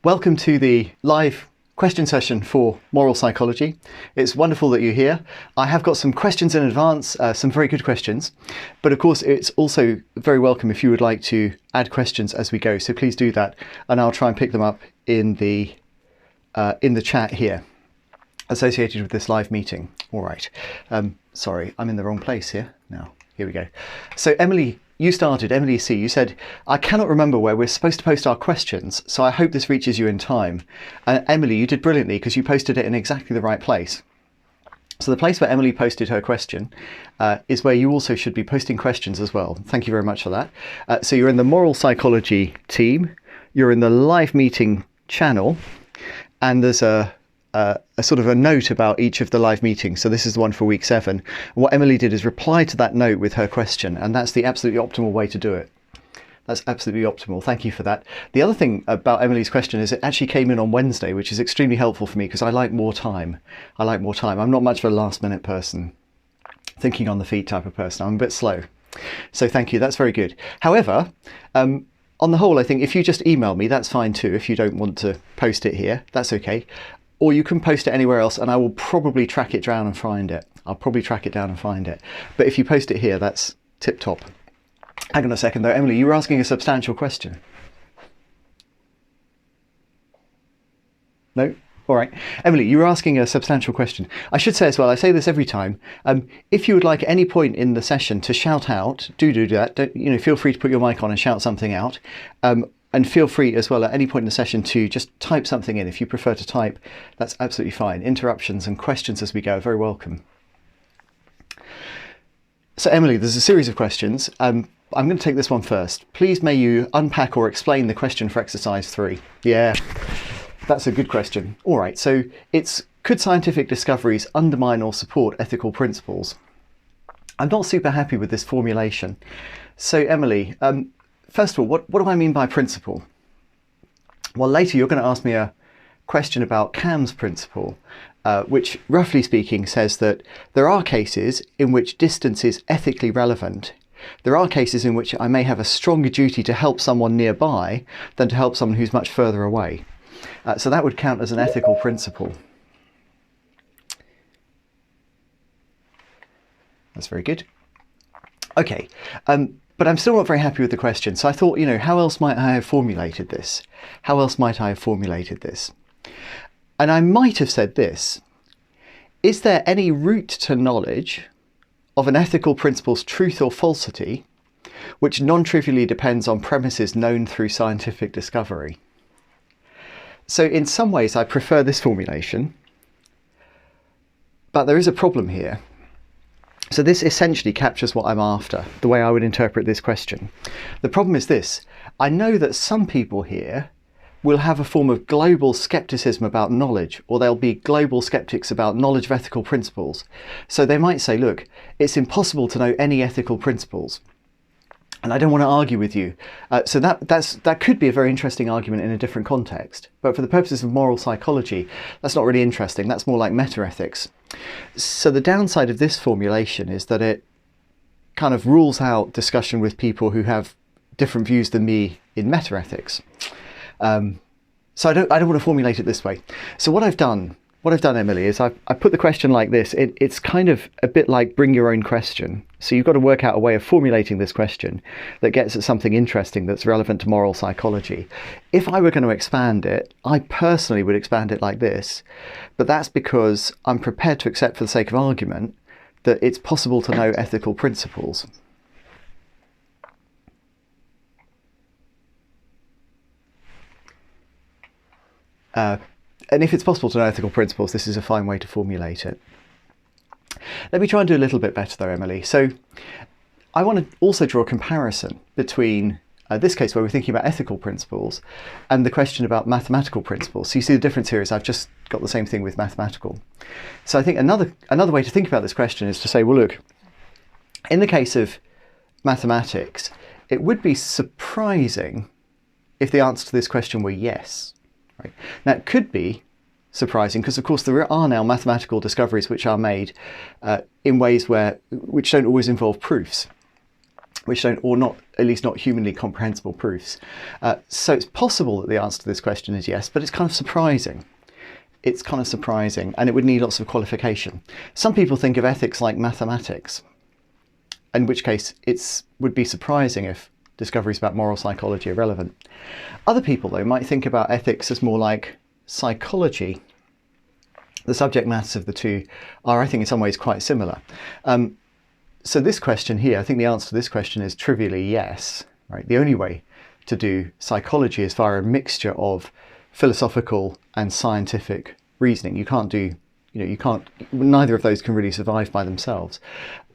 Welcome to the live question session for moral psychology. It's wonderful that you're here. I have got some questions in advance, some very good questions, but of course it's also very welcome if you would like to add questions as we go. So please do that, and I'll try and pick them up in the chat here associated with this live meeting. All right. Sorry, I'm in the wrong place here now. Here we go. So Emily, you started, Emily C. You said, I cannot remember where we're supposed to post our questions, so I hope this reaches you in time. Emily, you did brilliantly because you posted it in exactly the right place. So the place where Emily posted her question is where you also should be posting questions as well. Thank you very much for that. So you're in the moral psychology team, you're in the live meeting channel, and there's a sort of a note about each of the live meetings. So this is the one for week 7. What Emily did is reply to that note with her question, and that's the absolutely optimal way to do it. That's absolutely optimal. Thank you for that. The other thing about Emily's question is it actually came in on Wednesday, which is extremely helpful for me because I like more time. I'm not much of a last minute person, thinking on the feet type of person. I'm a bit slow. So thank you. That's very good. However, on the whole, I think if you just email me, that's fine too. If you don't want to post it here, that's okay. Or you can post it anywhere else and I will probably track it down and find it. But if you post it here, that's tip top. Hang on a second though, Emily, you were asking a substantial question. No? All right. Emily, you were asking a substantial question. I should say as well, I say this every time, if you would like at any point in the session to shout out, do that. Feel free to put your mic on and shout something out. And feel free as well at any point in the session to just type something in. If you prefer to type, that's absolutely fine. Interruptions and questions as we go are very welcome. So Emily, there's a series of questions. I'm going to take this one first. Please may you unpack or explain the question for exercise 3. Yeah, that's a good question. All right, so it's, could scientific discoveries undermine or support ethical principles? I'm not super happy with this formulation. So Emily, first of all, what do I mean by principle? Well, later you're going to ask me a question about Kamm's principle, which roughly speaking says that there are cases in which distance is ethically relevant. There are cases in which I may have a stronger duty to help someone nearby than to help someone who's much further away. So that would count as an ethical principle. That's very good. Okay. But I'm still not very happy with the question. So I thought, how else might I have formulated this? And I might have said this. Is there any route to knowledge of an ethical principle's truth or falsity, which non-trivially depends on premises known through scientific discovery? So in some ways, I prefer this formulation, but there is a problem here. So this essentially captures what I'm after, the way I would interpret this question. The problem is this. I know that some people here will have a form of global skepticism about knowledge, or they'll be global skeptics about knowledge of ethical principles. So they might say, look, it's impossible to know any ethical principles. And I don't want to argue with you. So that could be a very interesting argument in a different context. But for the purposes of moral psychology, that's not really interesting. That's more like metaethics. So the downside of this formulation is that it kind of rules out discussion with people who have different views than me in metaethics. So I don't want to formulate it this way. So what I've done, Emily, is I put the question like this. It's kind of a bit like bring your own question. So you've got to work out a way of formulating this question that gets at something interesting that's relevant to moral psychology. If I were going to expand it, I personally would expand it like this, but that's because I'm prepared to accept for the sake of argument that it's possible to know ethical principles. And if it's possible to know ethical principles, this is a fine way to formulate it. Let me try and do a little bit better though, Emily. So I want to also draw a comparison between this case where we're thinking about ethical principles and the question about mathematical principles. So you see the difference here is I've just got the same thing with mathematical. So I think another way to think about this question is to say, well, look, in the case of mathematics, it would be surprising if the answer to this question were yes. Right? Now, it could be surprising because, of course, there are now mathematical discoveries which are made in ways which don't always involve proofs. which don't, or not, at least not humanly comprehensible proofs. So it's possible that the answer to this question is yes, but it's kind of surprising. It's kind of surprising, and it would need lots of qualification. Some people think of ethics like mathematics, in which case it would be surprising if discoveries about moral psychology are relevant. Other people, though, might think about ethics as more like psychology. The subject matters of the two are, I think, in some ways quite similar. So this question here, I think the answer to this question is trivially yes, right? The only way to do psychology is via a mixture of philosophical and scientific reasoning. You can't do, neither of those can really survive by themselves.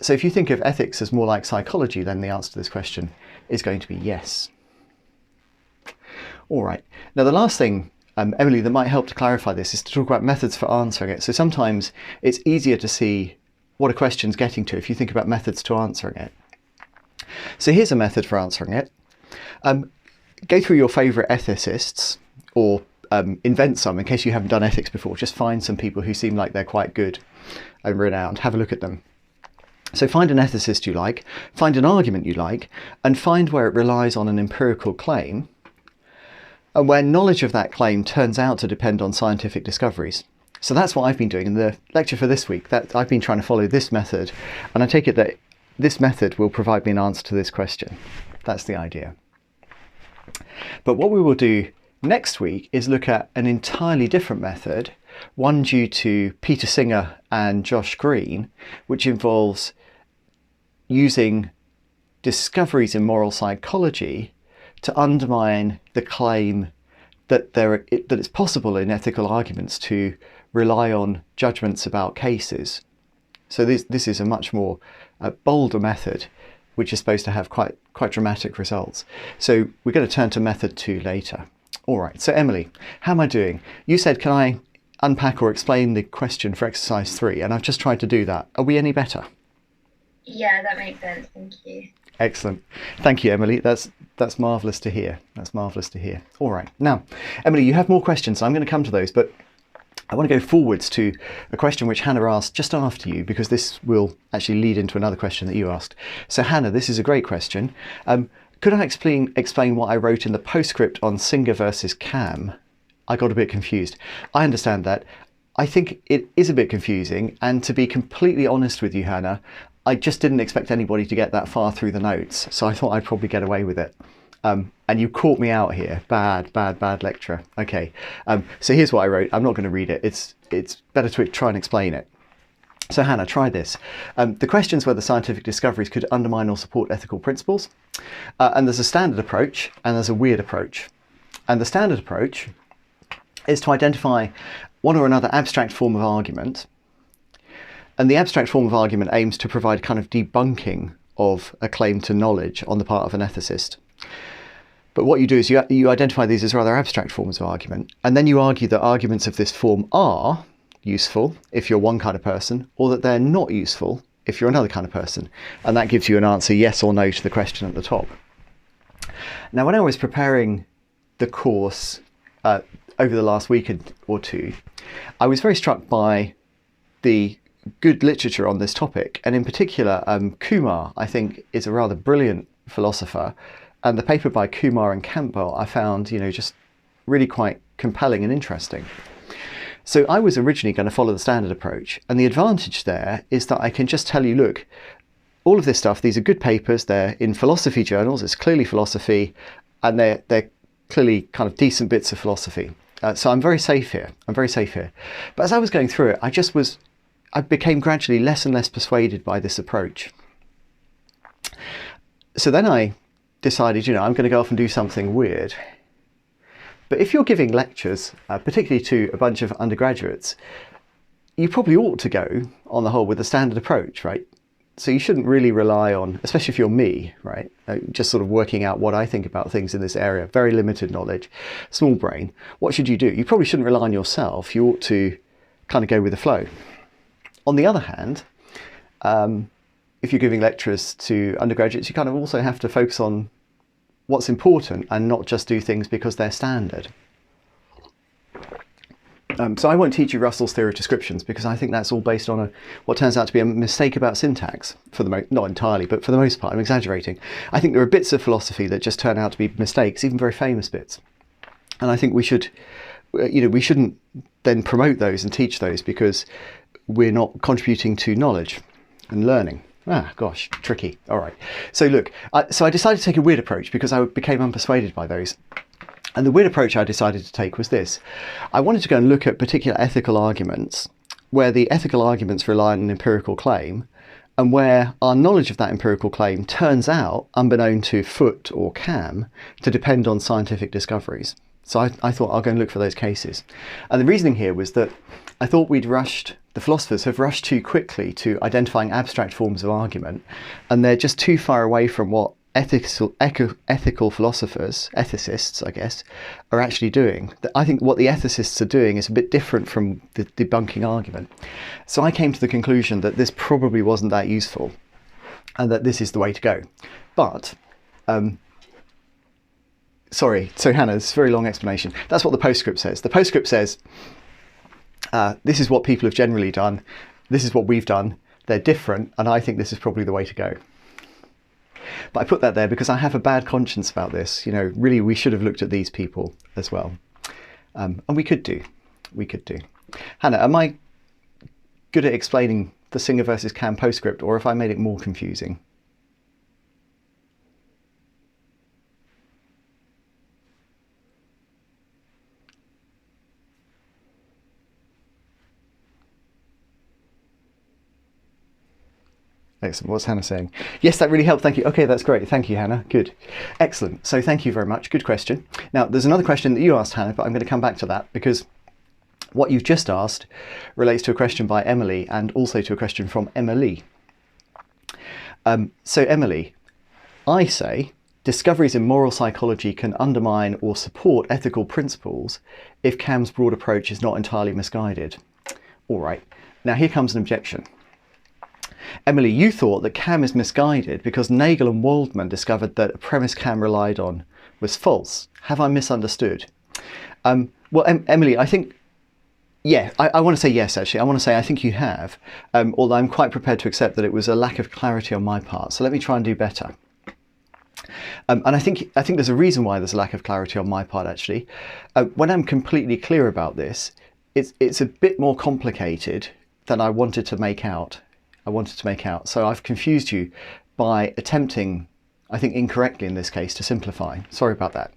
So if you think of ethics as more like psychology, then the answer to this question is going to be yes. All right. Now, the last thing, Emily, that might help to clarify this is to talk about methods for answering it. So sometimes it's easier to see what a question's getting to if you think about methods to answering it. So here's a method for answering it. Go through your favourite ethicists, or invent some in case you haven't done ethics before. Just find some people who seem like they're quite good and renowned. Have a look at them. So find an ethicist you like, find an argument you like, and find where it relies on an empirical claim, and where knowledge of that claim turns out to depend on scientific discoveries. So that's what I've been doing in the lecture for this week. That I've been trying to follow this method, and I take it that this method will provide me an answer to this question. That's the idea. But what we will do next week is look at an entirely different method, one due to Peter Singer and Josh Green, which involves using discoveries in moral psychology to undermine the claim that it's possible in ethical arguments to rely on judgments about cases. So this is a much more bolder method, which is supposed to have quite dramatic results. So we're going to turn to method 2 later. All right, so Emily, how am I doing? You said, can I unpack or explain the question for exercise 3? And I've just tried to do that. Are we any better? Yeah, that makes sense. Thank you. Excellent. Thank you, Emily. That's marvellous to hear. That's marvellous to hear. All right. Now, Emily, you have more questions. I'm going to come to those, but I want to go forwards to a question which Hannah asked just after you, because this will actually lead into another question that you asked. So Hannah, this is a great question. Could I explain what I wrote in the postscript on Singer versus Cam? I got a bit confused. I understand that. I think it is a bit confusing, and to be completely honest with you, Hannah, I just didn't expect anybody to get that far through the notes, so I thought I'd probably get away with it. And you caught me out here. Bad lecturer. Okay, so here's what I wrote. I'm not going to read it. It's better to try and explain it. So Hannah, try this. The question is whether scientific discoveries could undermine or support ethical principles. And there's a standard approach and there's a weird approach. And the standard approach is to identify one or another abstract form of argument. And the abstract form of argument aims to provide kind of debunking of a claim to knowledge on the part of an ethicist. But what you do is you identify these as rather abstract forms of argument, and then you argue that arguments of this form are useful if you're one kind of person, or that they're not useful if you're another kind of person. And that gives you an answer yes or no to the question at the top. Now, when I was preparing the course over the last week or two, I was very struck by the good literature on this topic, and in particular Kumar, I think, is a rather brilliant philosopher, and the paper by Kumar and Campbell I found just really quite compelling and interesting. So I was originally going to follow the standard approach, and the advantage there is that I can just tell you, look, all of this stuff, these are good papers, they're in philosophy journals, it's clearly philosophy, and they're clearly kind of decent bits of philosophy. So I'm very safe here. But as I was going through it, I became gradually less and less persuaded by this approach. So then I decided, I'm going to go off and do something weird. But if you're giving lectures, particularly to a bunch of undergraduates, you probably ought to go, on the whole, with the standard approach, right? So you shouldn't really rely on, especially if you're me, right? Just sort of working out what I think about things in this area, very limited knowledge, small brain. What should you do? You probably shouldn't rely on yourself. You ought to kind of go with the flow. On the other hand, if you're giving lectures to undergraduates, you kind of also have to focus on what's important and not just do things because they're standard. So I won't teach you Russell's theory of descriptions because I think that's all based on what turns out to be a mistake about syntax, not entirely, but for the most part. I'm exaggerating. I think there are bits of philosophy that just turn out to be mistakes, even very famous bits. And I think we shouldn't then promote those and teach those because we're not contributing to knowledge and learning. Ah, gosh, tricky. All right. So look, so I decided to take a weird approach because I became unpersuaded by those. And the weird approach I decided to take was this. I wanted to go and look at particular ethical arguments where the ethical arguments rely on an empirical claim and where our knowledge of that empirical claim turns out, unbeknown to Foote or Cam, to depend on scientific discoveries. So I thought I'll go and look for those cases. And the reasoning here was that I thought the philosophers have rushed too quickly to identifying abstract forms of argument, and they're just too far away from what ethical philosophers, ethicists, I guess, are actually doing. I think what the ethicists are doing is a bit different from the debunking argument. So I came to the conclusion that this probably wasn't that useful and that this is the way to go. But, sorry, so Hannah, it's a very long explanation. That's what the postscript says. The postscript says, this is what people have generally done, this is what we've done, they're different, and I think this is probably the way to go. But I put that there because I have a bad conscience about this. Really, we should have looked at these people as well. And we could do. Hannah, am I good at explaining the Singer versus Cam postscript, or have I made it more confusing? Excellent. What's Hannah saying? Yes, that really helped. Thank you. Okay, that's great. Thank you, Hannah. Good. Excellent. So thank you very much. Good question. Now, there's another question that you asked, Hannah, but I'm going to come back to that because what you've just asked relates to a question by Emily and also to a question from Emily. So Emily, I say discoveries in moral psychology can undermine or support ethical principles if Cam's broad approach is not entirely misguided. All right. Now here comes an objection. Emily, you thought that Cam is misguided because Nagel and Waldman discovered that a premise Cam relied on was false. Have I misunderstood? Well, Emily, I think, yeah, I want to say yes, actually. I want to say I think you have, although I'm quite prepared to accept that it was a lack of clarity on my part. So let me try and do better. And I think there's a reason why there's a lack of clarity on my part, actually. When I'm completely clear about this, it's a bit more complicated than I wanted to make out. So I've confused you by attempting, I think incorrectly in this case, to simplify. Sorry about that.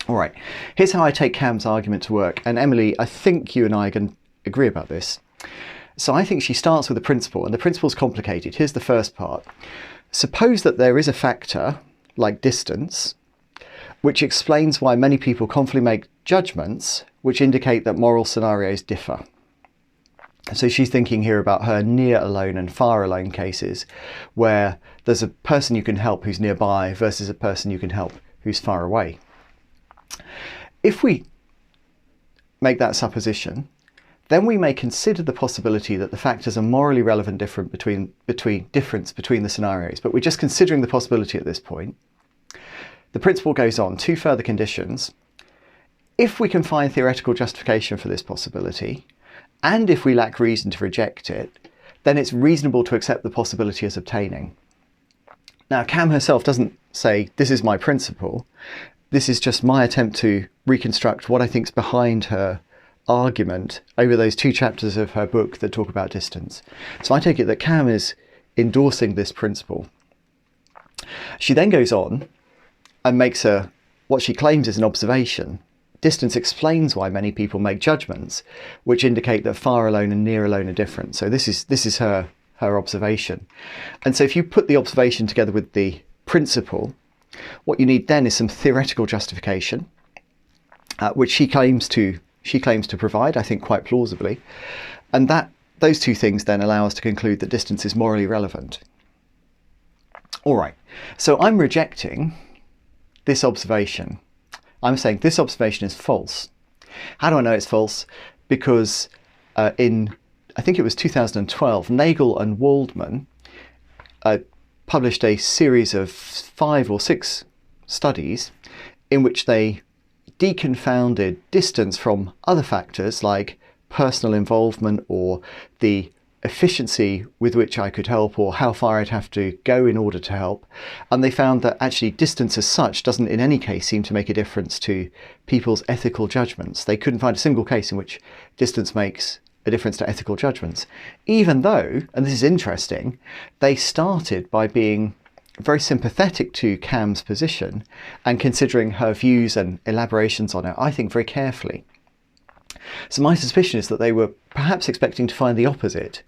All right, here's how I take Cam's argument to work. And Emily, I think you and I can agree about this. So I think she starts with a principle, and the principle's complicated. Here's the first part. Suppose that there is a factor, like distance, which explains why many people confidently make judgments which indicate that moral scenarios differ. So she's thinking here about her near alone and far alone cases where there's a person you can help who's nearby versus a person you can help who's far away. If we make that supposition, then we may consider the possibility that the factors are morally relevant difference between the scenarios, but we're just considering the possibility at this point. The principle goes on, two further conditions. If we can find theoretical justification for this possibility, and if we lack reason to reject it, then it's reasonable to accept the possibility as obtaining. Now, Cam herself doesn't say, this is my principle. This is just my attempt to reconstruct what I think's behind her argument over those two chapters of her book that talk about distance. So I take it that Cam is endorsing this principle. She then goes on and makes what she claims is an observation. Distance explains why many people make judgments which indicate that far alone and near alone are different. So this is her observation. And so if you put the observation together with the principle, what you need then is some theoretical justification, which she claims to provide, I think quite plausibly. And those two things then allow us to conclude that distance is morally relevant. All right, so I'm rejecting this observation. I'm saying this observation is false. How do I know it's false? Because in, I think it was 2012, Nagel and Waldman published a series of 5 or 6 studies in which they deconfounded distance from other factors like personal involvement or the efficiency with which I could help or how far I'd have to go in order to help. And they found that actually distance as such doesn't in any case seem to make a difference to people's ethical judgments. They couldn't find a single case in which distance makes a difference to ethical judgments, even though, and this is interesting, they started by being very sympathetic to Cam's position and considering her views and elaborations on it, I think, very carefully. So my suspicion is that they were perhaps expecting to find the opposite,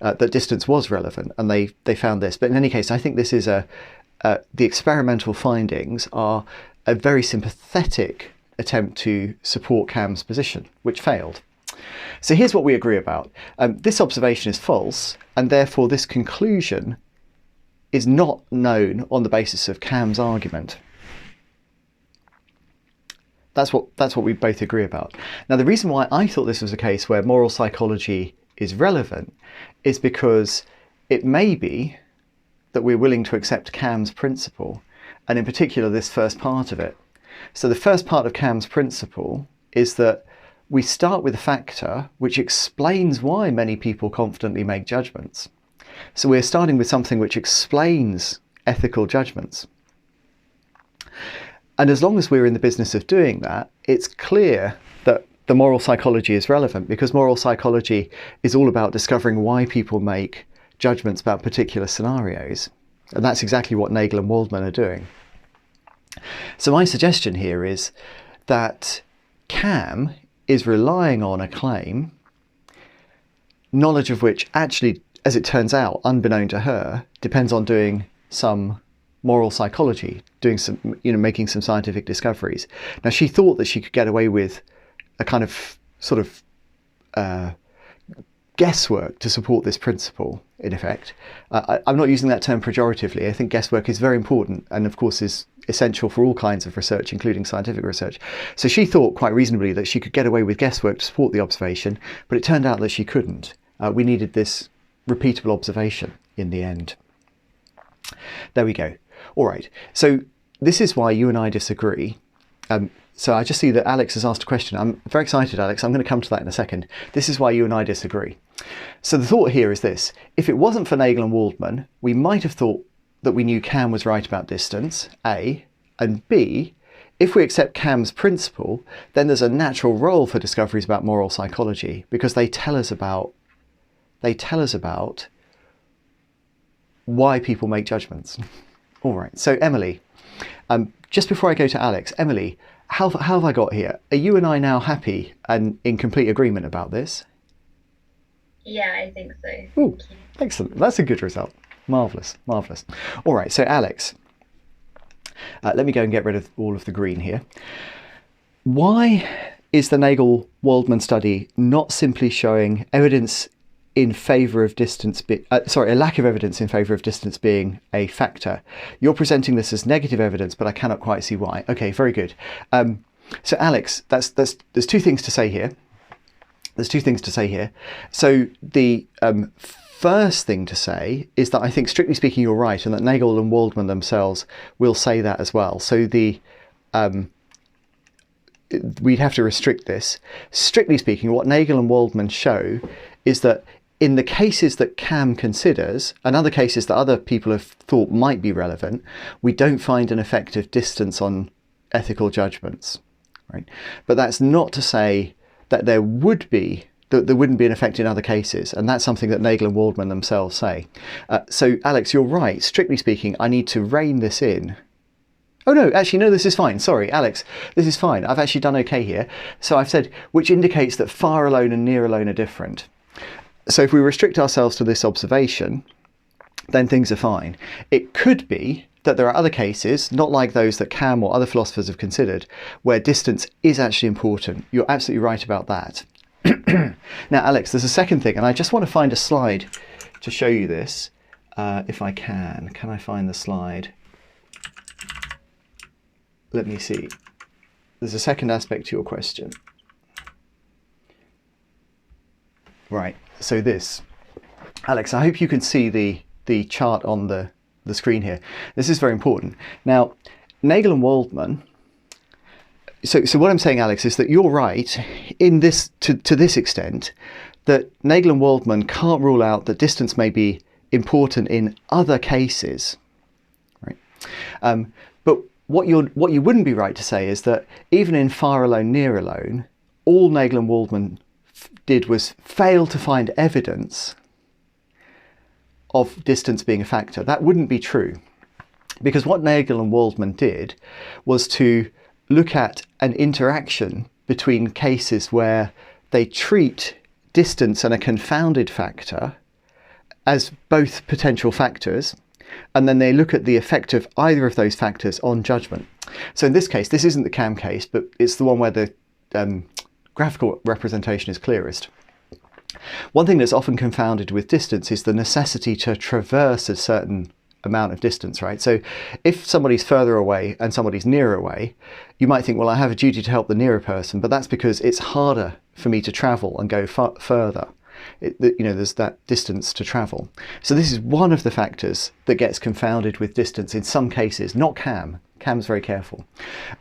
that distance was relevant, and they found this. But in any case, I think this is the experimental findings are a very sympathetic attempt to support Cam's position, which failed. So here's what we agree about. This observation is false, and therefore this conclusion is not known on the basis of Cam's argument. That's what we both agree about. Now, the reason why I thought this was a case where moral psychology is relevant is because it may be that we're willing to accept Cam's principle, and in particular this first part of it. So the first part of Cam's principle is that we start with a factor which explains why many people confidently make judgments. So we're starting with something which explains ethical judgments. And as long as we're in the business of doing that, it's clear that the moral psychology is relevant, because moral psychology is all about discovering why people make judgments about particular scenarios. And that's exactly what Nagel and Waldman are doing. So my suggestion here is that Cam is relying on a claim, knowledge of which actually, as it turns out, unbeknown to her, depends on doing some moral psychology, doing some, making some scientific discoveries. Now, she thought that she could get away with a kind of sort of guesswork to support this principle, in effect. I'm not using that term pejoratively. I think guesswork is very important and, of course, is essential for all kinds of research, including scientific research. So she thought quite reasonably that she could get away with guesswork to support the observation, but it turned out that she couldn't. We needed this repeatable observation in the end. There we go. All right, so this is why you and I disagree. So I just see that Alex has asked a question. I'm very excited, Alex. I'm going to come to that in a second. This is why you and I disagree. So the thought here is this. If it wasn't for Nagel and Waldman, we might have thought that we knew Cam was right about distance, A, and B, if we accept Cam's principle, then there's a natural role for discoveries about moral psychology, because they tell us about why people make judgments. All right, so Emily, just before I go to Alex, Emily, how have I got here? Are you and I now happy and in complete agreement about this? Yeah, I think so. Ooh, excellent. That's a good result. Marvellous, marvellous. All right, so Alex, let me go and get rid of all of the green here. Why is the Nagel-Waldman study not simply showing evidence in favour of distance, a lack of evidence in favour of distance being a factor? You're presenting this as negative evidence, but I cannot quite see why. Okay, very good. So Alex, there's two things to say here. So the first thing to say is that I think, strictly speaking, you're right, and that Nagel and Waldman themselves will say that as well. So we'd have to restrict this. Strictly speaking, what Nagel and Waldman show is that in the cases that Cam considers, and other cases that other people have thought might be relevant, we don't find an effect of distance on ethical judgments, right? But that's not to say that there wouldn't be an effect in other cases, and that's something that Nagel and Waldman themselves say. So Alex, you're right. Strictly speaking, I need to rein this in. Oh no, actually no, this is fine. Sorry, Alex, this is fine. I've actually done okay here. So I've said, which indicates that far alone and near alone are different. So if we restrict ourselves to this observation, then things are fine. It could be that there are other cases, not like those that Cam or other philosophers have considered, where distance is actually important. You're absolutely right about that. Now, Alex, there's a second thing, and I just want to find a slide to show you this, if I can. Can I find the slide? Let me see. There's a second aspect to your question. Right, so this. Alex, I hope you can see the chart on the screen here. This is very important. Now, Nagel and Waldman, So what I'm saying, Alex, is that you're right in this to this extent, that Nagel and Waldman can't rule out that distance may be important in other cases, right? But what you wouldn't be right to say is that even in far alone, near alone, all Nagel and Waldman did was fail to find evidence of distance being a factor. That wouldn't be true, because what Nagel and Waldman did was to look at an interaction between cases where they treat distance and a confounded factor as both potential factors, and then they look at the effect of either of those factors on judgment. So in this case, this isn't the CAM case, but it's the one where the graphical representation is clearest. One thing that's often confounded with distance is the necessity to traverse a certain amount of distance, right? So if somebody's further away and somebody's nearer away, you might think, well, I have a duty to help the nearer person, but that's because it's harder for me to travel and go further. There's that distance to travel. So this is one of the factors that gets confounded with distance in some cases, not CAM. CAM's very careful.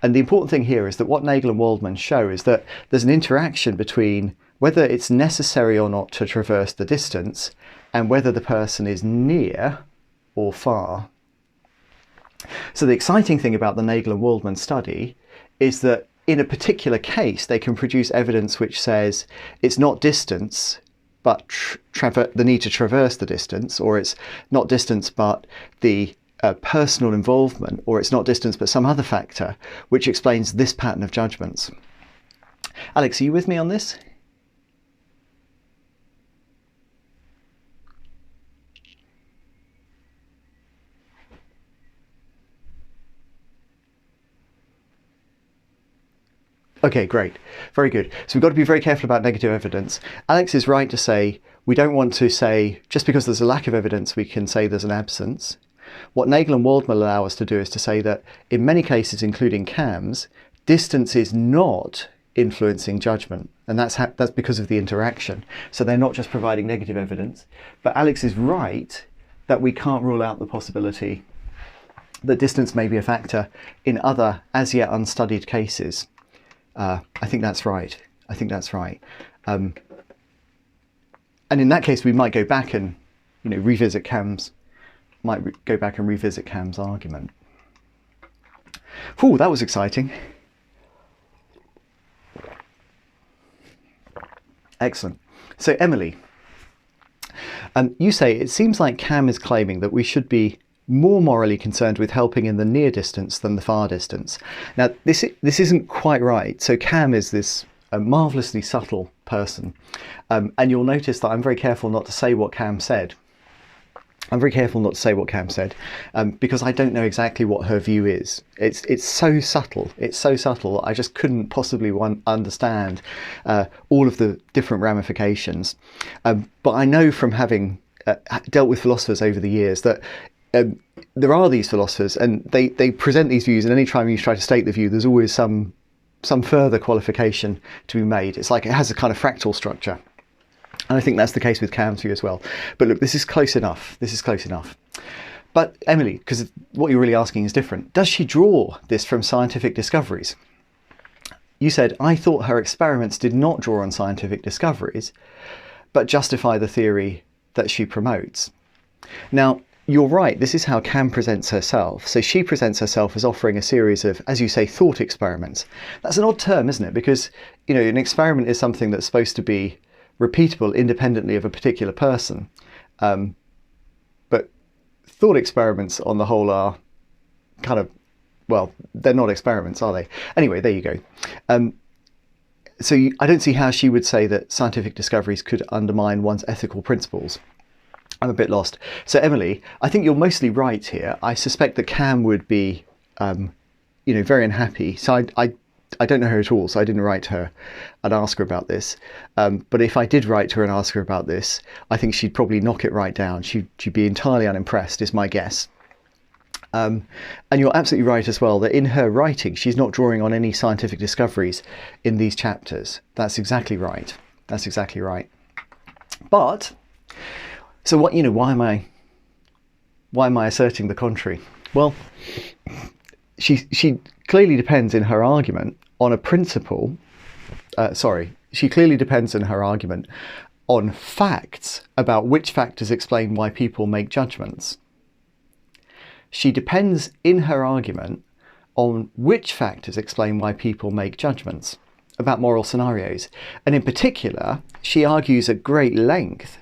And the important thing here is that what Nagel and Waldman show is that there's an interaction between whether it's necessary or not to traverse the distance and whether the person is near or far. So the exciting thing about the Nagel and Waldman study is that in a particular case they can produce evidence which says it's not distance but the need to traverse the distance, or it's not distance but the personal involvement, or it's not distance but some other factor which explains this pattern of judgments. Alex, are you with me on this? Okay, great. Very good. So we've got to be very careful about negative evidence. Alex is right to say we don't want to say just because there's a lack of evidence we can say there's an absence. What Nagel and Waldman allow us to do is to say that in many cases, including CAMs, distance is not influencing judgment, and that's because of the interaction. So they're not just providing negative evidence, but Alex is right that we can't rule out the possibility that distance may be a factor in other as yet unstudied cases. I think that's right. I think that's right. And in that case, we might go back and, revisit Cam's argument. Whew, that was exciting. Excellent. So Emily, you say it seems like Cam is claiming that we should be more morally concerned with helping in the near distance than the far distance. Now, this isn't quite right. So Cam is this marvellously subtle person, and you'll notice that I'm very careful not to say what Cam said. Because I don't know exactly what her view is. It's so subtle. It's so subtle. I just couldn't possibly understand all of the different ramifications. But I know from having dealt with philosophers over the years that there are these philosophers, and they present these views, and any time you try to state the view, there's always some further qualification to be made. It's like it has a kind of fractal structure. And I think that's the case with Cam's view as well. But look, this is close enough. But Emily, because what you're really asking is different. Does she draw this from scientific discoveries? You said, I thought her experiments did not draw on scientific discoveries, but justify the theory that she promotes. Now, you're right, this is how Cam presents herself. So she presents herself as offering a series of, as you say, thought experiments. That's an odd term, isn't it? Because, an experiment is something that's supposed to be repeatable independently of a particular person. But thought experiments on the whole are kind of, they're not experiments, are they? Anyway, there you go. I don't see how she would say that scientific discoveries could undermine one's ethical principles. I'm a bit lost. So Emily, I think you're mostly right here. I suspect that Cam would be, very unhappy. So I don't know her at all, so I didn't write her and ask her about this. But if I did write her and ask her about this, I think she'd probably knock it right down. She'd be entirely unimpressed, is my guess. And you're absolutely right as well that in her writing, she's not drawing on any scientific discoveries in these chapters. That's exactly right. But so what? Why am I asserting the contrary? Well, she clearly depends in her argument on a principle, she clearly depends in her argument on facts about which factors explain why people make judgments. She depends in her argument on which factors explain why people make judgments about moral scenarios. And in particular, she argues at great length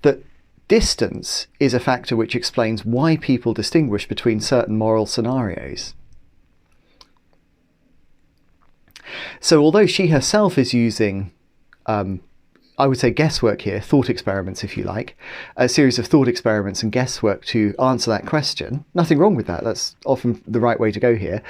that distance is a factor which explains why people distinguish between certain moral scenarios. So although she herself is using, I would say, guesswork here, thought experiments if you like, a series of thought experiments and guesswork to answer that question, nothing wrong with that, that's often the right way to go here,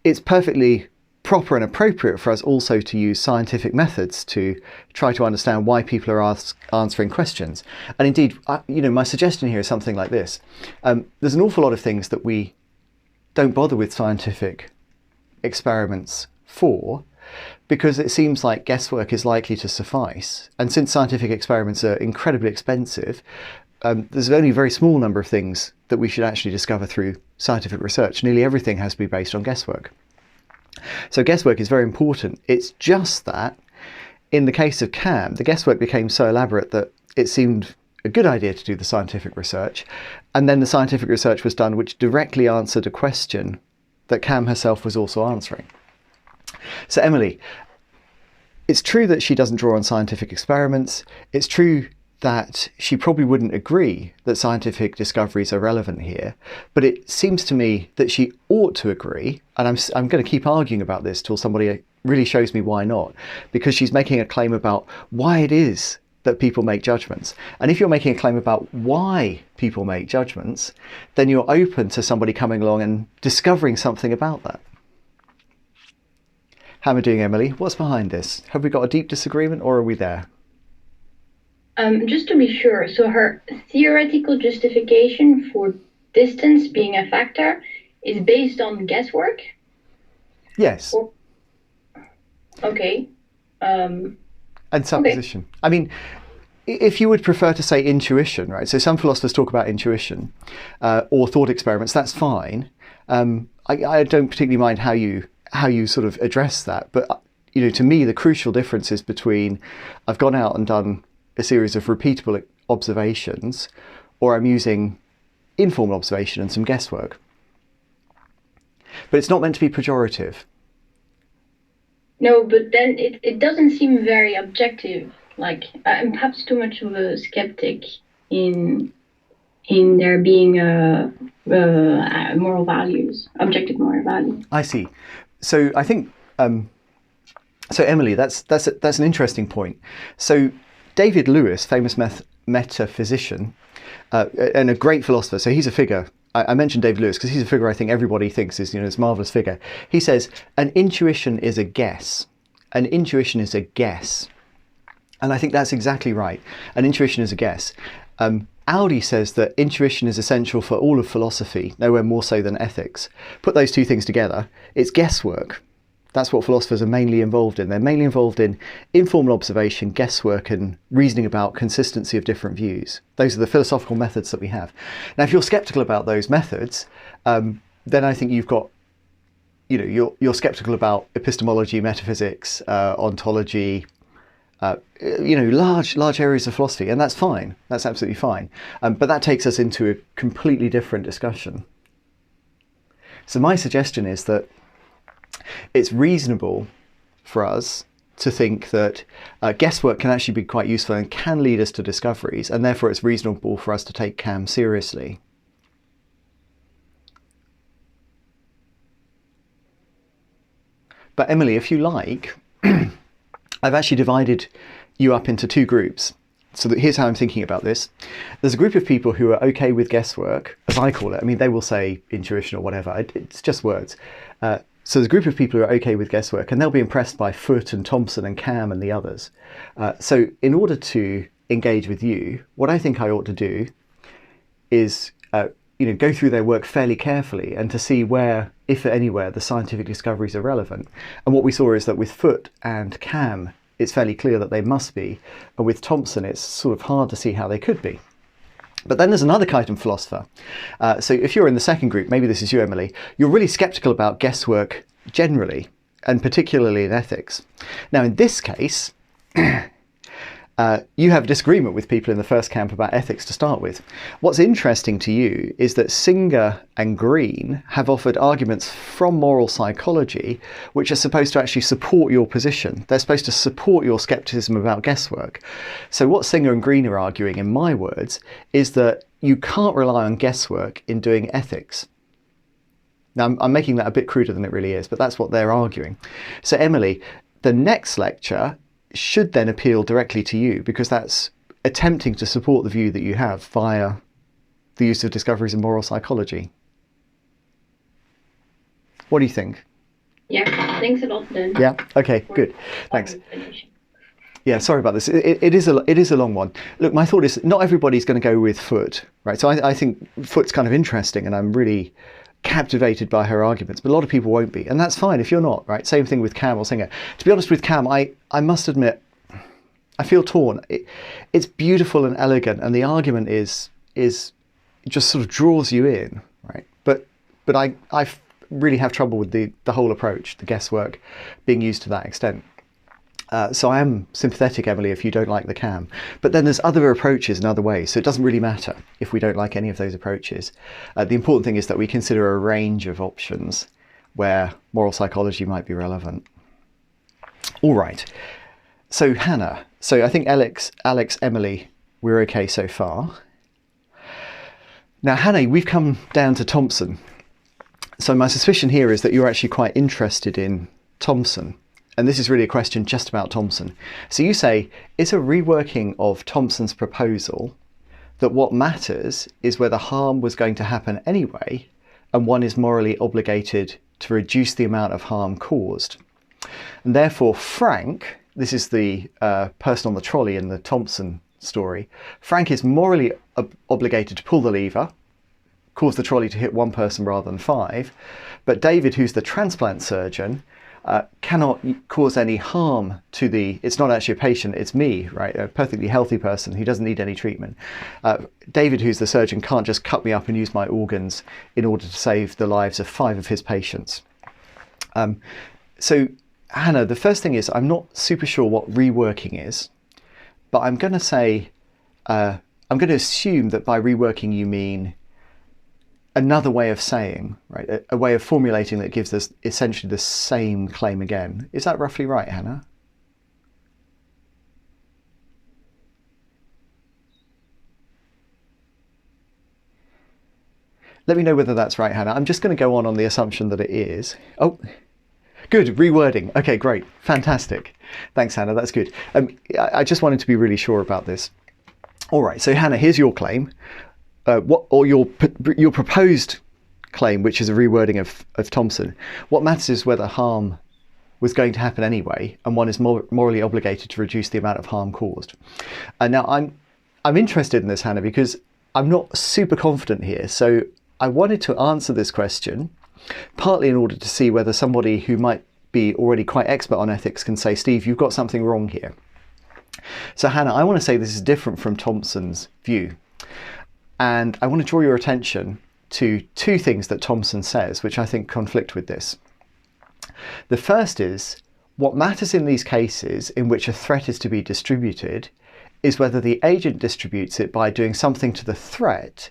it's perfectly proper and appropriate for us also to use scientific methods to try to understand why people are answering questions. And indeed, my suggestion here is something like this. There's an awful lot of things that we don't bother with scientific experiments for, because it seems like guesswork is likely to suffice. And since scientific experiments are incredibly expensive, there's only a very small number of things that we should actually discover through scientific research. Nearly everything has to be based on guesswork. So guesswork is very important. It's just that in the case of Cam, the guesswork became so elaborate that it seemed a good idea to do the scientific research. And then the scientific research was done which directly answered a question that Cam herself was also answering. So Emily, it's true that she doesn't draw on scientific experiments. It's true that she probably wouldn't agree that scientific discoveries are relevant here, but it seems to me that she ought to agree, and I'm going to keep arguing about this till somebody really shows me why not, because she's making a claim about why it is that people make judgments. And if you're making a claim about why people make judgments, then you're open to somebody coming along and discovering something about that. How am I doing, Emily? What's behind this? Have we got a deep disagreement, or are we there? Just to be sure, so her theoretical justification for distance being a factor is based on guesswork? Yes. Okay. And supposition. Okay. I mean, if you would prefer to say intuition, right? So some philosophers talk about intuition or thought experiments, that's fine. I don't particularly mind how you sort of address that. But, to me, the crucial difference is between I've gone out and done a series of repeatable observations, or I'm using informal observation and some guesswork. But it's not meant to be pejorative. No, but then it doesn't seem very objective. Like, I'm perhaps too much of a skeptic in there being moral values, objective moral values. I see. So I think, so Emily, that's an interesting point. So David Lewis, famous metaphysician, and a great philosopher. So he's a figure. I mentioned David Lewis because he's a figure I think everybody thinks is, this marvelous figure. He says, an intuition is a guess. An intuition is a guess. And I think that's exactly right. An intuition is a guess. Audi says that intuition is essential for all of philosophy, nowhere more so than ethics. Put those two things together, it's guesswork. That's what philosophers are mainly involved in. They're mainly involved in informal observation, guesswork, and reasoning about consistency of different views. Those are the philosophical methods that we have. Now, if you're skeptical about those methods, then I think you've got, you're skeptical about epistemology, metaphysics, ontology, large areas of philosophy, and that's fine. That's absolutely fine. But that takes us into a completely different discussion. So my suggestion is that it's reasonable for us to think that guesswork can actually be quite useful and can lead us to discoveries, and therefore it's reasonable for us to take Cam seriously. But Emily, if you like, I've actually divided you up into two groups. So here's how I'm thinking about this. There's a group of people who are okay with guesswork, as I call it. I mean, they will say intuition or whatever. It's just words. So there's a group of people who are okay with guesswork, and they'll be impressed by Foote and Thompson and Cam and the others. So in order to engage with you, what I think I ought to do is go through their work fairly carefully and to see where, if anywhere, the scientific discoveries are relevant. And what we saw is that with Foote and Cam, it's fairly clear that they must be. And with Thompson, it's sort of hard to see how they could be. But then there's another kind of philosopher. So if you're in the second group, maybe this is you, Emily, you're really skeptical about guesswork generally. and particularly in ethics. Now, in this case, you have a disagreement with people in the first camp about ethics to start with. What's interesting to you is that Singer and Green have offered arguments from moral psychology which are supposed to actually support your position. They're supposed to support your skepticism about guesswork. So what Singer and Green are arguing, in my words, is that you can't rely on guesswork in doing ethics. Now, I'm making that a bit cruder than it really is, but that's what they're arguing. So Emily, the next lecture should then appeal directly to you, because that's attempting to support the view that you have via the use of discoveries in moral psychology. What do you think? Yeah, thanks a lot then. Yeah, okay, good. Thanks. Yeah, sorry about this. It is a long one. Look, my thought is not everybody's going to go with Foote, right? So I think Foote's kind of interesting, and I'm really captivated by her arguments, but a lot of people won't be, and that's fine if you're not, right? Same thing with Cam or Singer. To be honest with Cam, I must admit, I feel torn. It's beautiful and elegant, and the argument is just sort of draws you in, right? But I really have trouble with the whole approach, the guesswork being used to that extent. So I am sympathetic, Emily, if you don't like the Cam. But then there's other approaches and other ways, so it doesn't really matter if we don't like any of those approaches. The important thing is that we consider a range of options where moral psychology might be relevant. All right. So Hannah. So I think Alex, Emily, we're okay so far. Now, Hannah, we've come down to Thompson. So my suspicion here is that you're actually quite interested in Thompson. And this is really a question just about Thompson. So you say, it's a reworking of Thompson's proposal that what matters is whether harm was going to happen anyway, and one is morally obligated to reduce the amount of harm caused. And therefore, Frank, this is the person on the trolley in the Thompson story, Frank is morally obligated to pull the lever, cause the trolley to hit one person rather than 5, but David, who's the transplant surgeon, cannot cause any harm to it's not actually a patient, it's me, right? A perfectly healthy person who doesn't need any treatment. David, who's the surgeon, can't just cut me up and use my organs in order to save the lives of 5 of his patients. So, Hannah, the first thing is, I'm not super sure what reworking is, but I'm going to say, I'm going to assume that by reworking you mean another way of saying, right, a way of formulating that gives us essentially the same claim again. Is that roughly right, Hannah? Let me know whether that's right, Hannah. I'm just going to go on the assumption that it is. Oh, good, rewording. Okay, great, fantastic. Thanks, Hannah, that's good. I just wanted to be really sure about this. All right, so Hannah, here's your claim. Your proposed claim, which is a rewording of Thompson. What matters is whether harm was going to happen anyway, and one is morally obligated to reduce the amount of harm caused. And now I'm interested in this, Hannah, because I'm not super confident here. So I wanted to answer this question, partly in order to see whether somebody who might be already quite expert on ethics can say, Steve, you've got something wrong here. So Hannah, I want to say this is different from Thompson's view. And I want to draw your attention to 2 things that Thompson says, which I think conflict with this. The first is, what matters in these cases in which a threat is to be distributed is whether the agent distributes it by doing something to the threat,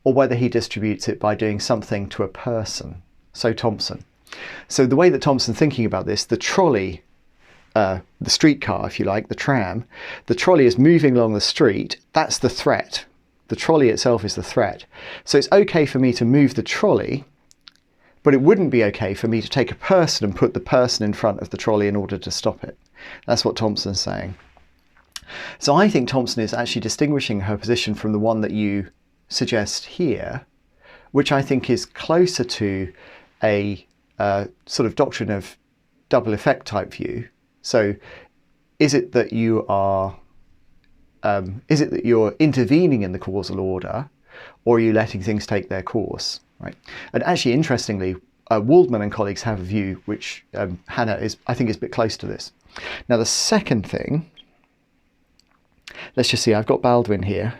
or whether he distributes it by doing something to a person. So Thompson. So the way that Thompson's thinking about this, the trolley, the streetcar, if you like, the tram, the trolley is moving along the street, that's the threat. The trolley itself is the threat. So it's okay for me to move the trolley, but it wouldn't be okay for me to take a person and put the person in front of the trolley in order to stop it. That's what Thompson's saying. So I think Thompson is actually distinguishing her position from the one that you suggest here, which I think is closer to a sort of doctrine of double effect type view. So is it that you are you're intervening in the causal order, or are you letting things take their course, right? And actually, interestingly, Waldman and colleagues have a view which Hannah I think is a bit close to this. Now, the second thing, let's just see, I've got Baldwin here.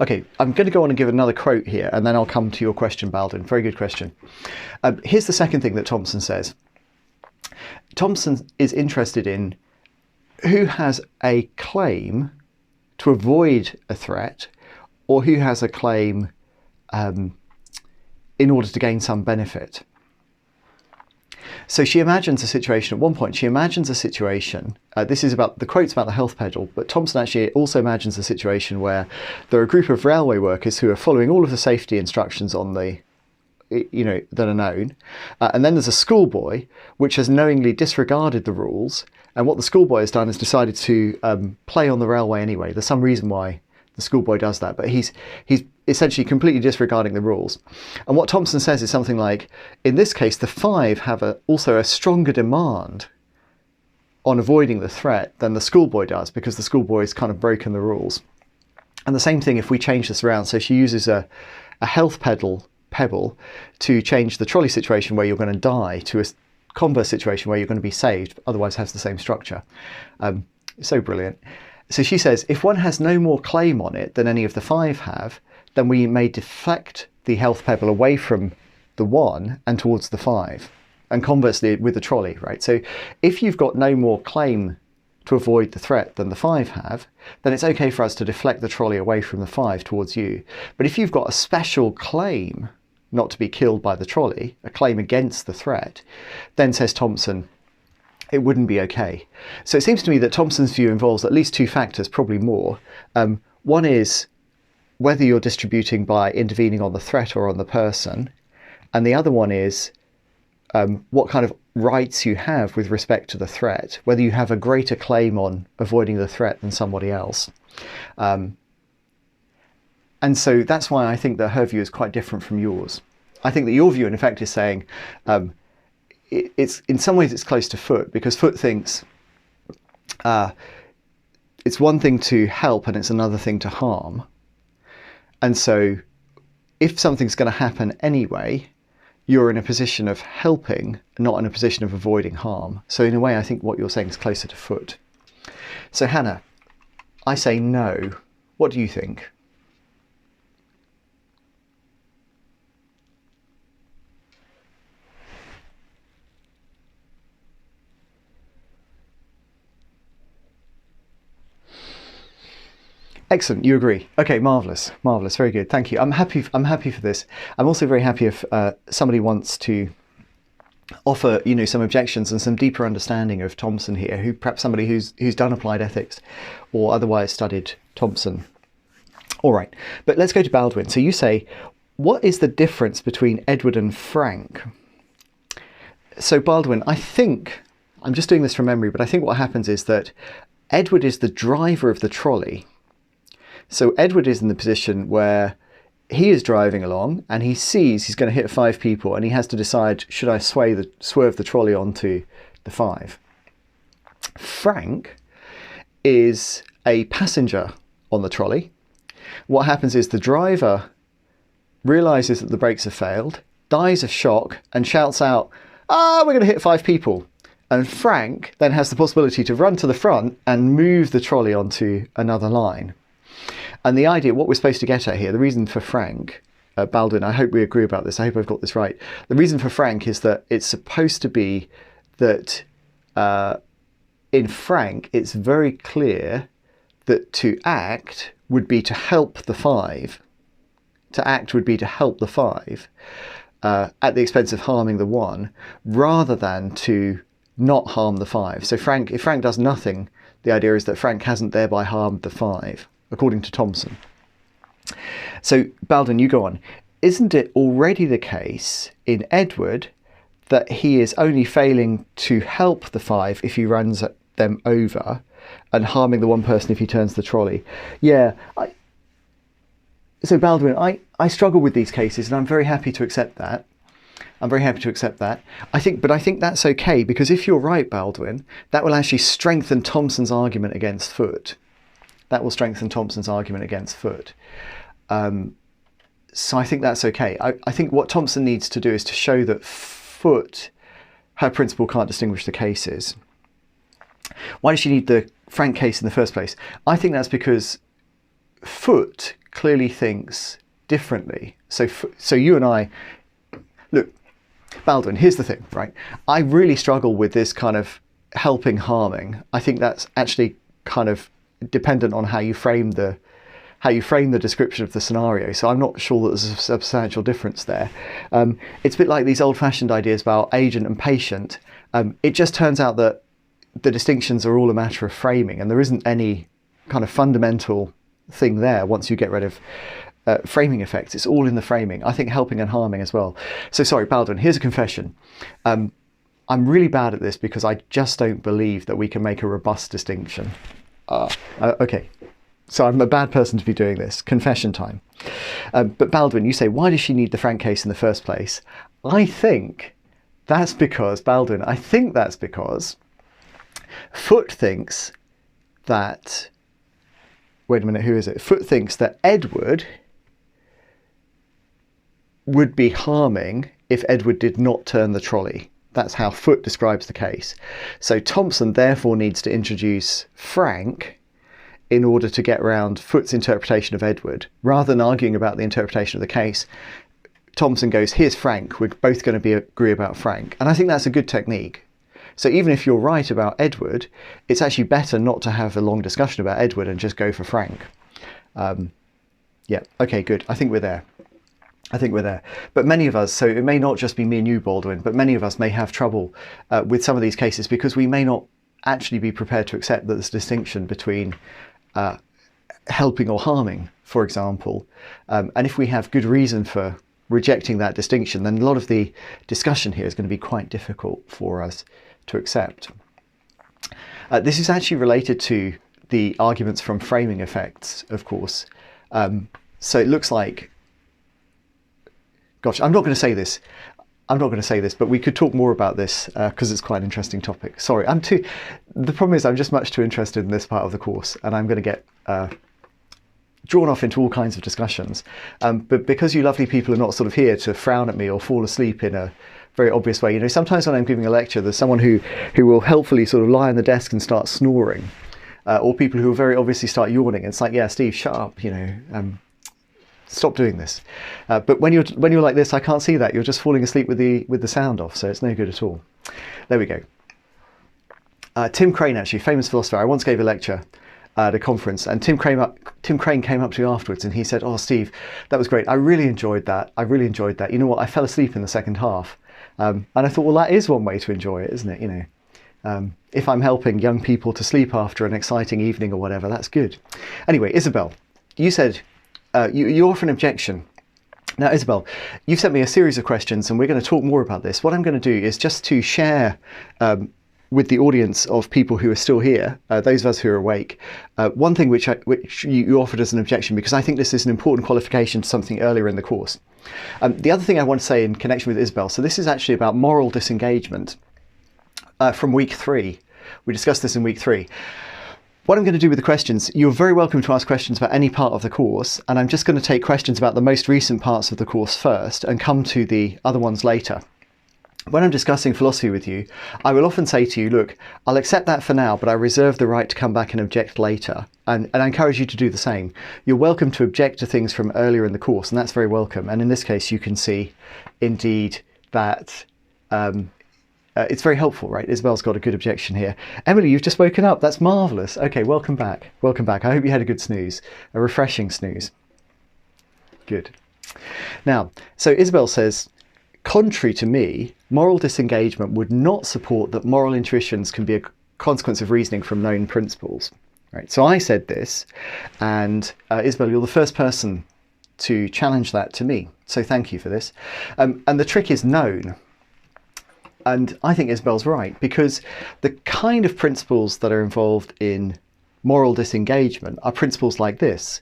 Okay, I'm going to go on and give another quote here, and then I'll come to your question, Baldwin. Very good question. Here's the second thing that Thompson says. Thompson is interested in who has a claim to avoid a threat, or who has a claim in order to gain some benefit. So she imagines a situation, at one point she imagines a situation, this is about, the quote's about the health pedal, but Thompson actually also imagines a situation where there are a group of railway workers who are following all of the safety instructions on the, that are known, and then there's a schoolboy which has knowingly disregarded the rules, and what the schoolboy has done is decided to play on the railway anyway. There's some reason why the schoolboy does that, but he's essentially completely disregarding the rules. And what Thompson says is something like, in this case, the five have also a stronger demand on avoiding the threat than the schoolboy does, because the schoolboy's kind of broken the rules. And the same thing if we change this around. So she uses a health pebble to change the trolley situation where you're going to die to a converse situation where you're going to be saved, otherwise has the same structure. So brilliant. So she says, if one has no more claim on it than any of the five have, then we may deflect the health pebble away from the one and towards the five. And conversely with the trolley, right? So if you've got no more claim to avoid the threat than the five have, then it's okay for us to deflect the trolley away from the five towards you. But if you've got a special claim not to be killed by the trolley, a claim against the threat, then, says Thompson, it wouldn't be okay. So it seems to me that Thompson's view involves at least two factors, probably more. One is whether you're distributing by intervening on the threat or on the person. And the other one is what kind of rights you have with respect to the threat, whether you have a greater claim on avoiding the threat than somebody else. And so that's why I think that her view is quite different from yours. I think that your view, in effect, is saying it's in some ways it's close to Foot, because Foot thinks it's one thing to help and it's another thing to harm. And so if something's going to happen anyway, you're in a position of helping, not in a position of avoiding harm. So in a way, I think what you're saying is closer to Foot. So Hannah, I say no. What do you think? Excellent, you agree. Okay, marvellous, marvellous, very good, thank you. I'm happy for this. I'm also very happy if somebody wants to offer, some objections and some deeper understanding of Thompson here, who perhaps somebody who's done applied ethics or otherwise studied Thompson. All right, but let's go to Baldwin. So you say, what is the difference between Edward and Frank? So Baldwin, I think, I'm just doing this from memory, but I think what happens is that Edward is the driver of the trolley. So Edward is in the position where he is driving along and he sees he's going to hit five people and he has to decide, should I swerve the trolley onto the five? Frank is a passenger on the trolley. What happens is the driver realises that the brakes have failed, dies of shock and shouts out, we're going to hit five people. And Frank then has the possibility to run to the front and move the trolley onto another line. And the idea, what we're supposed to get at here, the reason for Frank, Baldwin, I hope we agree about this, I hope I've got this right. The reason for Frank is that it's supposed to be that in Frank, it's very clear that to act would be to help the five. To act would be to help the five at the expense of harming the one, rather than to not harm the five. So if Frank does nothing, the idea is that Frank hasn't thereby harmed the five, according to Thompson. So, Baldwin, you go on. Isn't it already the case in Edward that he is only failing to help the five if he runs them over and harming the one person if he turns the trolley? Yeah. So, Baldwin, I struggle with these cases and I'm very happy to accept that. I'm very happy to accept that. I think that's okay, because if you're right, Baldwin, that will actually strengthen Thompson's argument against Foot. That will strengthen Thompson's argument against Foot. So I think that's okay. I think what Thompson needs to do is to show that Foot, her principle, can't distinguish the cases. Why does she need the Frank case in the first place? I think that's because Foot clearly thinks differently. So you and I, look, Baldwin, here's the thing, right? I really struggle with this kind of helping harming. I think that's actually kind of dependent on how you frame the description of the scenario. So I'm not sure that there's a substantial difference there. It's a bit like these old-fashioned ideas about agent and patient. It just turns out that the distinctions are all a matter of framing, and there isn't any kind of fundamental thing there once you get rid of framing effects. It's all in the framing. I think helping and harming as well. So sorry, Baldwin, here's a confession. I'm really bad at this because I just don't believe that we can make a robust distinction. Okay. So I'm a bad person to be doing this. Confession time. But Baldwin, you say, why does she need the Frank case in the first place? I think that's because, Baldwin, Foote thinks that, wait a minute, who is it? Foote thinks that Edward would be harming if Edward did not turn the trolley. That's how Foote describes the case. So Thompson therefore needs to introduce Frank in order to get around Foote's interpretation of Edward. Rather than arguing about the interpretation of the case, Thompson goes, here's Frank, we're both going to agree about Frank. And I think that's a good technique. So even if you're right about Edward, it's actually better not to have a long discussion about Edward and just go for Frank. Yeah, okay, good. I think we're there. But many of us, so it may not just be me and you, Baldwin, but many of us may have trouble with some of these cases because we may not actually be prepared to accept that there's a distinction between helping or harming, for example. And if we have good reason for rejecting that distinction, then a lot of the discussion here is going to be quite difficult for us to accept. This is actually related to the arguments from framing effects, of course. So it looks like, gosh, I'm not going to say this, but we could talk more about this because it's quite an interesting topic. Sorry, the problem is I'm just much too interested in this part of the course, and I'm going to get drawn off into all kinds of discussions. But because you lovely people are not sort of here to frown at me or fall asleep in a very obvious way, you know, sometimes when I'm giving a lecture, there's someone who will helpfully sort of lie on the desk and start snoring, or people who will very obviously start yawning. It's like, yeah, Steve, shut up, you know. Stop doing this. But when you're like this, I can't see that. You're just falling asleep with the sound off, so it's no good at all. There we go. Tim Crane, actually, famous philosopher. I once gave a lecture at a conference, and Tim Crane came up to me afterwards, and he said, "Oh, Steve, that was great. I really enjoyed that. You know what? I fell asleep in the second half." And I thought, well, that is one way to enjoy it, isn't it? You know, if I'm helping young people to sleep after an exciting evening or whatever, that's good. Anyway, Isabel, you said. You offer an objection. Now, Isabel, you've sent me a series of questions and we're going to talk more about this. What I'm going to do is just to share with the audience of people who are still here, those of us who are awake, one thing which you offered as an objection, because I think this is an important qualification to something earlier in the course. The other thing I want to say in connection with Isabel, so this is actually about moral disengagement from week 3. We discussed this in week 3. What I'm going to do with the questions, you're very welcome to ask questions about any part of the course, and I'm just going to take questions about the most recent parts of the course first and come to the other ones later. When I'm discussing philosophy with you, I will often say to you, look, I'll accept that for now, but I reserve the right to come back and object later. And I encourage you to do the same. You're welcome to object to things from earlier in the course, and that's very welcome. And in this case, you can see indeed that it's very helpful, right? Isabel's got a good objection here. Emily, you've just woken up. That's marvellous. Okay, welcome back. Welcome back. I hope you had a good snooze, a refreshing snooze. Good. Now, so Isabel says, contrary to me, moral disengagement would not support that moral intuitions can be a consequence of reasoning from known principles. Right. So I said this, and Isabel, you're the first person to challenge that to me. So thank you for this. And the trick is known. And I think Isabel's right, because the kind of principles that are involved in moral disengagement are principles like this.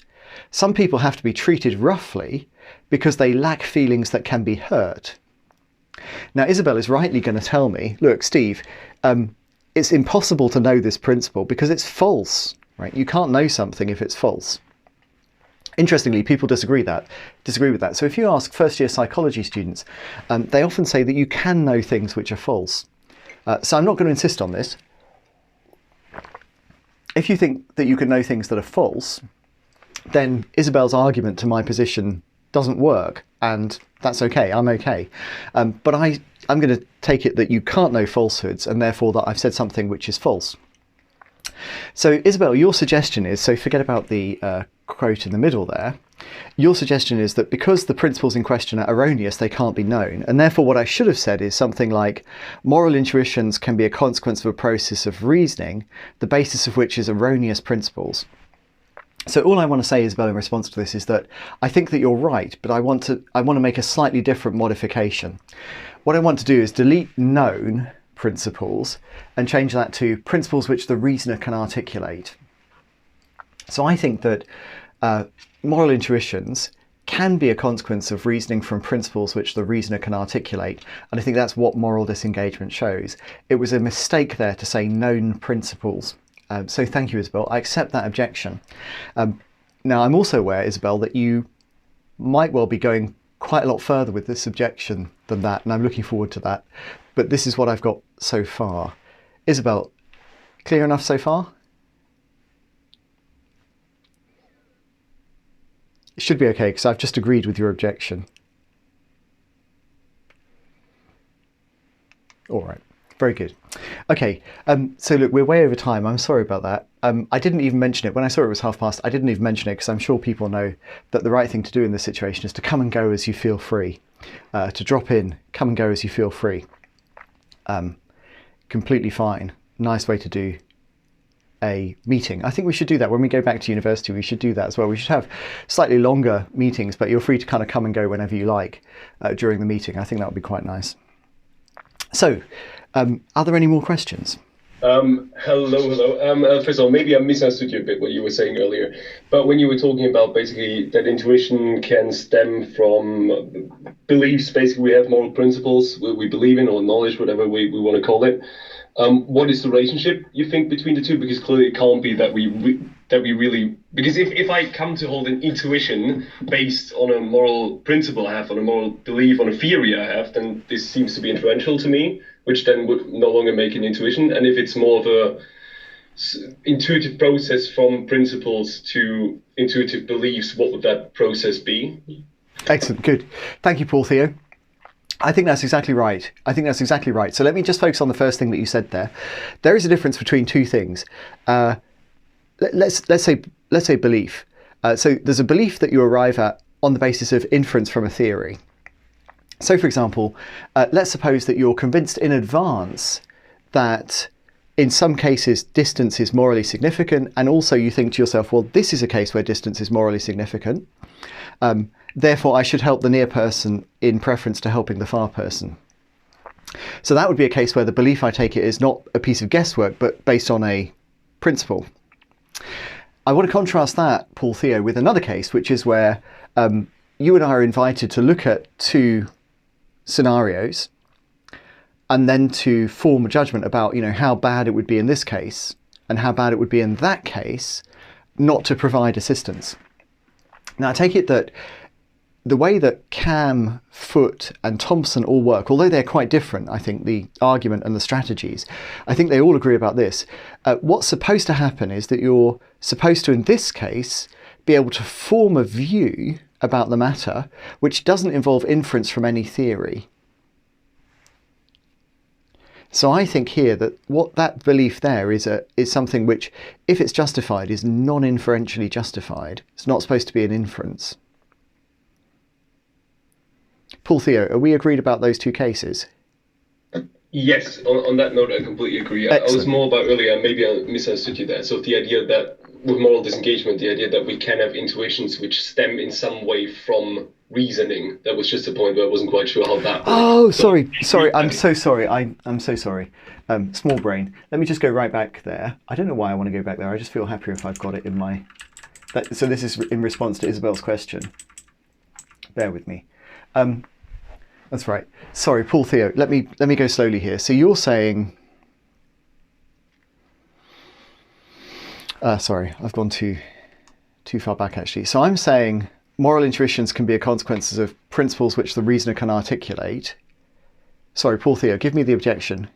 Some people have to be treated roughly because they lack feelings that can be hurt. Now, Isabel is rightly going to tell me, look, Steve, it's impossible to know this principle because it's false, right? You can't know something if it's false. Interestingly, people disagree with that. So if you ask first-year psychology students, they often say that you can know things which are false. So I'm not going to insist on this. If you think that you can know things that are false, then Isabel's argument to my position doesn't work, and that's okay. I'm okay. But I'm going to take it that you can't know falsehoods, and therefore that I've said something which is false. So Isabel, your suggestion is, so forget about the quote in the middle there, your suggestion is that because the principles in question are erroneous, they can't be known, and therefore what I should have said is something like, moral intuitions can be a consequence of a process of reasoning, the basis of which is erroneous principles. So all I want to say, Isabel, in response to this is that I think that you're right, but I want to make a slightly different modification. What I want to do is delete known principles and change that to principles which the reasoner can articulate. So I think that moral intuitions can be a consequence of reasoning from principles which the reasoner can articulate, and I think that's what moral disengagement shows. It was a mistake there to say known principles. So thank you, Isabel. I accept that objection. Now, I'm also aware, Isabel, that you might well be going quite a lot further with this objection than that, and I'm looking forward to that. But this is what I've got so far. Isabel, clear enough so far? It should be okay, because I've just agreed with your objection. All right. Very good. Okay, so look, we're way over time. I'm sorry about that. I didn't even mention it. When I saw it was past, I didn't even mention it because I'm sure people know that the right thing to do in this situation is to come and go as you feel free. To drop in, come and go as you feel free. Completely fine. Nice way to do a meeting. I think we should do that when we go back to university. We should do that as well. We should have slightly longer meetings, but you're free to kind of come and go whenever you like during the meeting. I think that would be quite nice. So, are there any more questions? Hello. First of all, maybe I misunderstood you a bit what you were saying earlier, but when you were talking about basically that intuition can stem from beliefs, basically we have moral principles we believe in, or knowledge, whatever we want to call it. What is the relationship, you think, between the two? Because clearly it can't be that we really, because if I come to hold an intuition based on a moral principle I have, on a moral belief, on a theory I have, then this seems to be inferential to me, which then would no longer make an intuition. And if it's more of a intuitive process from principles to intuitive beliefs, what would that process be? Excellent, good. Thank you, Paul Theo. I think that's exactly right. So let me just focus on the first thing that you said there. There is a difference between two things. Let's say belief. So there's a belief that you arrive at on the basis of inference from a theory. So for example, let's suppose that you're convinced in advance that in some cases distance is morally significant, and also you think to yourself, well, this is a case where distance is morally significant. Therefore, I should help the near person in preference to helping the far person. So that would be a case where the belief, I take it, is not a piece of guesswork, but based on a principle. I want to contrast that, Paul Theo, with another case, which is where you and I are invited to look at two scenarios and then to form a judgment about, how bad it would be in this case and how bad it would be in that case not to provide assistance. Now, I take it that the way that Cam, Foote and Thompson all work, although they're quite different, I think, the argument and the strategies, I think they all agree about this. What's supposed to happen is that you're supposed to, in this case, be able to form a view about the matter which doesn't involve inference from any theory. So I think here that what that belief there is something which, if it's justified, is non-inferentially justified. It's not supposed to be an inference. Paul Theo, are we agreed about those two cases? Yes, on that note, I completely agree. Excellent. I was more about earlier, maybe I misunderstood you there. So the idea that with moral disengagement, the idea that we can have intuitions which stem in some way from reasoning, that was just a point where I wasn't quite sure how that worked. Oh, sorry, I'm so sorry. I'm so sorry. Small brain. Let me just go right back there. I don't know why I want to go back there. I just feel happier if I've got it in my... So this is in response to Isabel's question. Bear with me. That's right. Sorry, Paul Theo, let me go slowly here. So you're saying... sorry, I've gone too far back actually. So I'm saying moral intuitions can be a consequence of principles which the reasoner can articulate. Sorry, Paul Theo, give me the objection.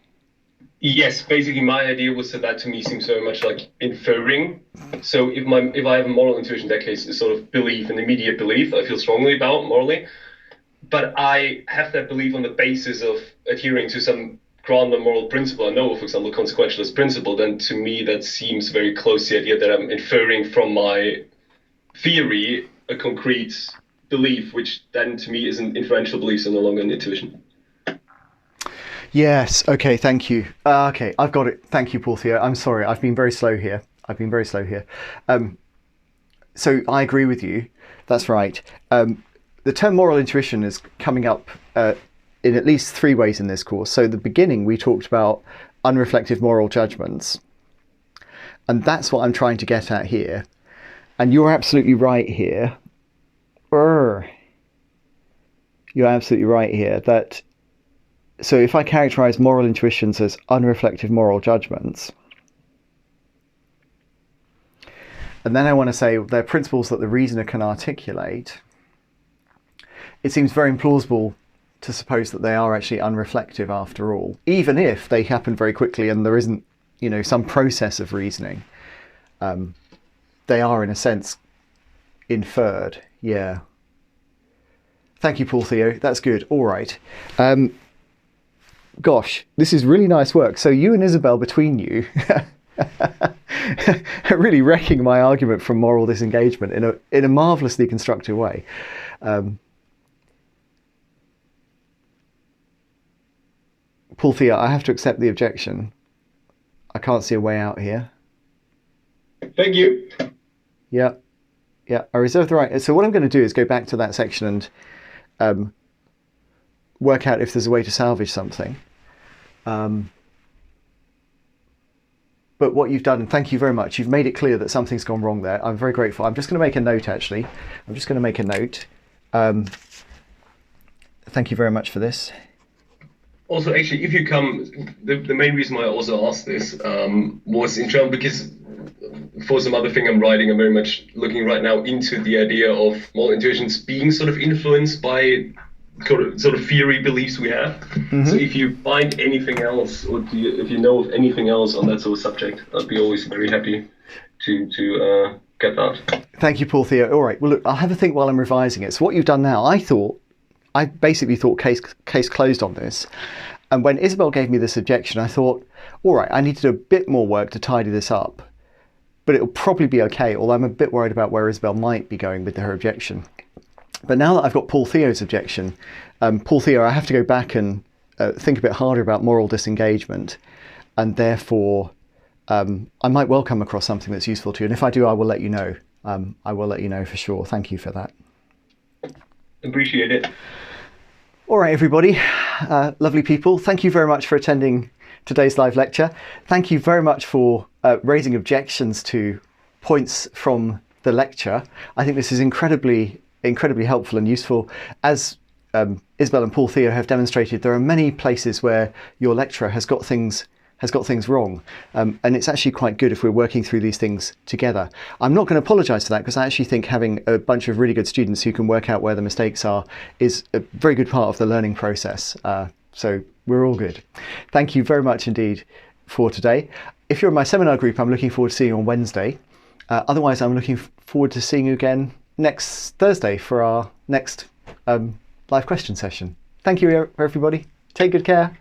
Yes, basically my idea was that to me seems very much like inferring. So if I have a moral intuition, in that case, is sort of belief, an immediate belief I feel strongly about morally, but I have that belief on the basis of adhering to some grander moral principle. I know, for example, consequentialist principle. Then to me that seems very close to the idea that I'm inferring from my theory a concrete belief, which then to me is an inferential belief, so no longer an intuition. Yes. Okay. Thank you. Okay, I've got it. Thank you, Paul Theo. I'm sorry. I've been very slow here. So I agree with you. That's right. The term moral intuition is coming up in at least 3 ways in this course. So the beginning, we talked about unreflective moral judgments. And that's what I'm trying to get at here. And you're absolutely right here. You're absolutely right here that, so if I characterize moral intuitions as unreflective moral judgments, and then I want to say they're principles that the reasoner can articulate, it seems very implausible to suppose that they are actually unreflective after all, even if they happen very quickly and there isn't, some process of reasoning. They are, in a sense, inferred. Yeah. Thank you, Paul Theo. That's good. All right. Gosh, this is really nice work. So you and Isabel, between you, are really wrecking my argument from moral disengagement in a marvellously constructive way. Paul Theo, I have to accept the objection. I can't see a way out here. Thank you. Yeah, I reserve the right. So what I'm going to do is go back to that section and work out if there's a way to salvage something. But what you've done, and thank you very much, you've made it clear that something's gone wrong there. I'm very grateful. I'm just going to make a note, actually. Thank you very much for this. Also, actually, if you come, the main reason why I also asked this was in general because for some other thing I'm writing, I'm very much looking right now into the idea of moral intuitions being sort of influenced by sort of theory beliefs we have. Mm-hmm. So if you find anything else, or if you know of anything else on that sort of subject, I'd be always very happy to get that. Thank you, Paul Theo. All right. Well, look, I'll have a think while I'm revising it. So what you've done now, I basically thought case closed on this. And when Isabel gave me this objection, I thought, all right, I need to do a bit more work to tidy this up. But it'll probably be okay, although I'm a bit worried about where Isabel might be going with her objection. But now that I've got Paul Theo's objection, Paul Theo, I have to go back and think a bit harder about moral disengagement. And therefore, I might well come across something that's useful to you. And if I do, I will let you know. I will let you know for sure. Thank you for that. Appreciate it. All right, everybody. Lovely people. Thank you very much for attending today's live lecture. Thank you very much for raising objections to points from the lecture. I think this is incredibly helpful and useful. As Isabel and Paul Theo have demonstrated, there are many places where your lecturer has got things wrong, and it's actually quite good if we're working through these things together. I'm not going to apologise for that, because I actually think having a bunch of really good students who can work out where the mistakes are is a very good part of the learning process. So we're all good. Thank you very much indeed for today. If you're in my seminar group, I'm looking forward to seeing you on Wednesday. Otherwise, I'm looking forward to seeing you again next Thursday for our next live question session. Thank you, everybody. Take good care.